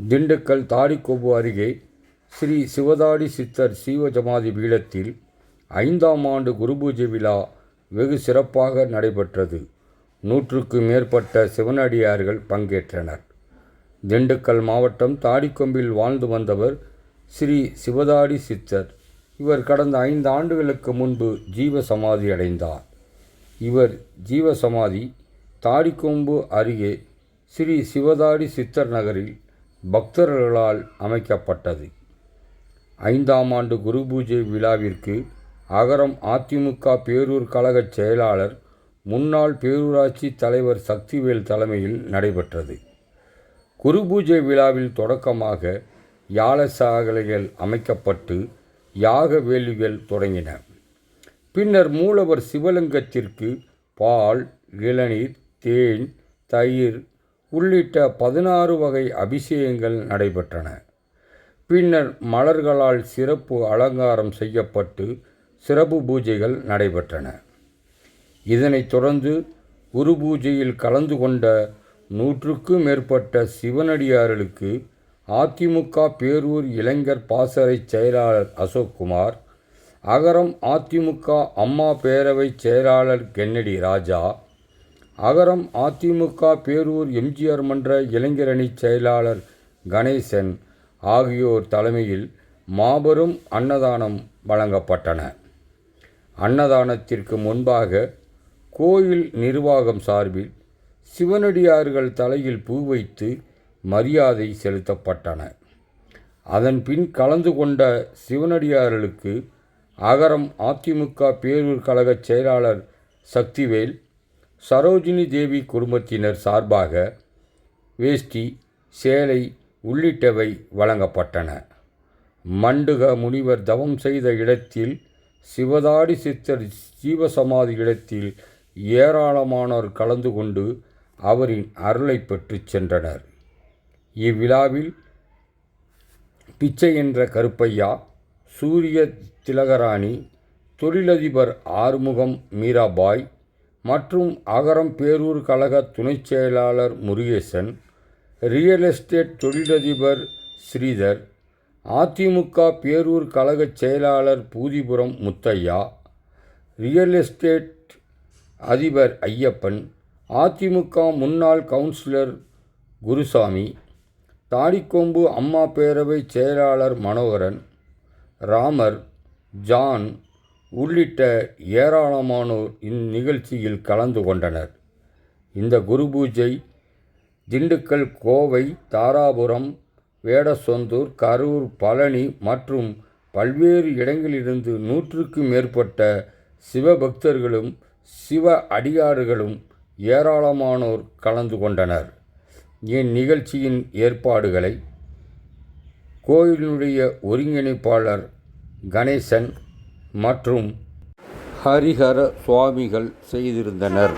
திண்டுக்கல் தாடிக்கொம்பு அருகே ஸ்ரீ சிவதாடி சித்தர் சீவசமாதி பீடத்தில் 5ஆம் ஆண்டு குருபூஜை விழா வெகு சிறப்பாக நடைபெற்றது. 100க்கும் மேற்பட்ட சிவனடியார்கள் பங்கேற்றனர். திண்டுக்கல் மாவட்டம் தாடிக்கொம்பில் வாழ்ந்து வந்தவர் ஸ்ரீ சிவதாடி சித்தர். இவர் கடந்த 5 ஆண்டுகளுக்கு முன்பு ஜீவசமாதி அடைந்தார். இவர் ஜீவசமாதி தாடிக்கொம்பு அருகே ஸ்ரீ சிவதாடி சித்தர் நகரில் பக்தர்களால் அமைக்கப்பட்டது. 5ஆம் ஆண்டு குருபூஜை விழாவிற்கு அகரம் அதிமுக பேரூர் கழக செயலாளர் முன்னாள் பேரூராட்சி தலைவர் சக்திவேல் தலைமையில் நடைபெற்றது. குருபூஜை விழாவில் தொடக்கமாக யாகசாலைகள் அமைக்கப்பட்டு யாக வேள்விகள் தொடங்கின. பின்னர் மூலவர் சிவலிங்கத்திற்கு பால், இளநீர், தேன், தயிர் உள்ளிட்ட 16 வகை அபிஷேகங்கள் நடைபெற்றன. பின்னர் மலர்களால் சிறப்பு அலங்காரம் செய்யப்பட்டு சிறப்பு பூஜைகள் நடைபெற்றன. இதனைத் தொடர்ந்து குரு பூஜையில் கலந்து கொண்ட 100க்கும் மேற்பட்ட சிவனடியார்களுக்கு அதிமுக பேரூர் இளைஞர் பாசறை செயலாளர் அசோக்குமார், அகரம் அதிமுக அம்மா பேரவை செயலாளர் கென்னடி ராஜா, அகரம் அதிமுக பேரூர் எம்ஜிஆர் மன்ற இளைஞரணி செயலாளர் கணேசன் ஆகியோர் தலைமையில் மாபெரும் அன்னதானம் வழங்கப்பட்டன. அன்னதானத்திற்கு முன்பாக கோயில் நிர்வாகம் சார்பில் சிவனடியார்கள் தலையில் பூ வைத்து மரியாதை செலுத்தப்பட்டன. அதன் பின் கலந்து கொண்ட சிவனடியார்களுக்கு அகரம் அதிமுக பேரூர் கழக செயலாளர் சக்திவேல், சரோஜினி தேவி குடும்பத்தினர் சார்பாக வேஷ்டி, சேலை உள்ளிட்டவை வழங்கப்பட்டன. மண்டுக முனிவர் தவம் செய்த இடத்தில் சிவதாடி சித்தர் ஜீவசமாதி இடத்தில் ஏராளமானோர் கலந்து கொண்டு அவரின் அருளை பெற்று சென்றனர். இவ்விழாவில் பிச்சை என்ற கருப்பையா, சூரிய திலகராணி, தொழிலதிபர் ஆறுமுகம் மீராபாய் மற்றும் அகரம் பேரூர் கழக துணைச் செயலாளர் முருகேசன், ரியல் எஸ்டேட் தொழிலதிபர் ஸ்ரீதர், அதிமுக பேரூர் கழக செயலாளர் பூதிபுரம் முத்தையா, ரியல் எஸ்டேட் அதிபர் ஐயப்பன், அதிமுக முன்னாள் கவுன்சிலர் குருசாமி, தாடிக்கொம்பு அம்மா பேரவை செயலாளர் மனோகரன், ராமர், ஜான் உள்ளிட்ட ஏராளமானோர் இந்நிகழ்ச்சியில் கலந்து கொண்டனர். இந்த குருபூஜை திண்டுக்கல், கோவை, தாராபுரம், வேடசந்தூர், கரூர், பழனி மற்றும் பல்வேறு இடங்களிலிருந்து 100க்கும் மேற்பட்ட சிவபக்தர்களும் சிவ அடியார்களும் ஏராளமானோர் கலந்து கொண்டனர். இந்நிகழ்ச்சியின் ஏற்பாடுகளை கோயிலுடைய ஒருங்கிணைப்பாளர் கணேசன் மற்றும் ஹரிஹர சுவாமிகள் செய்திருந்தனர்.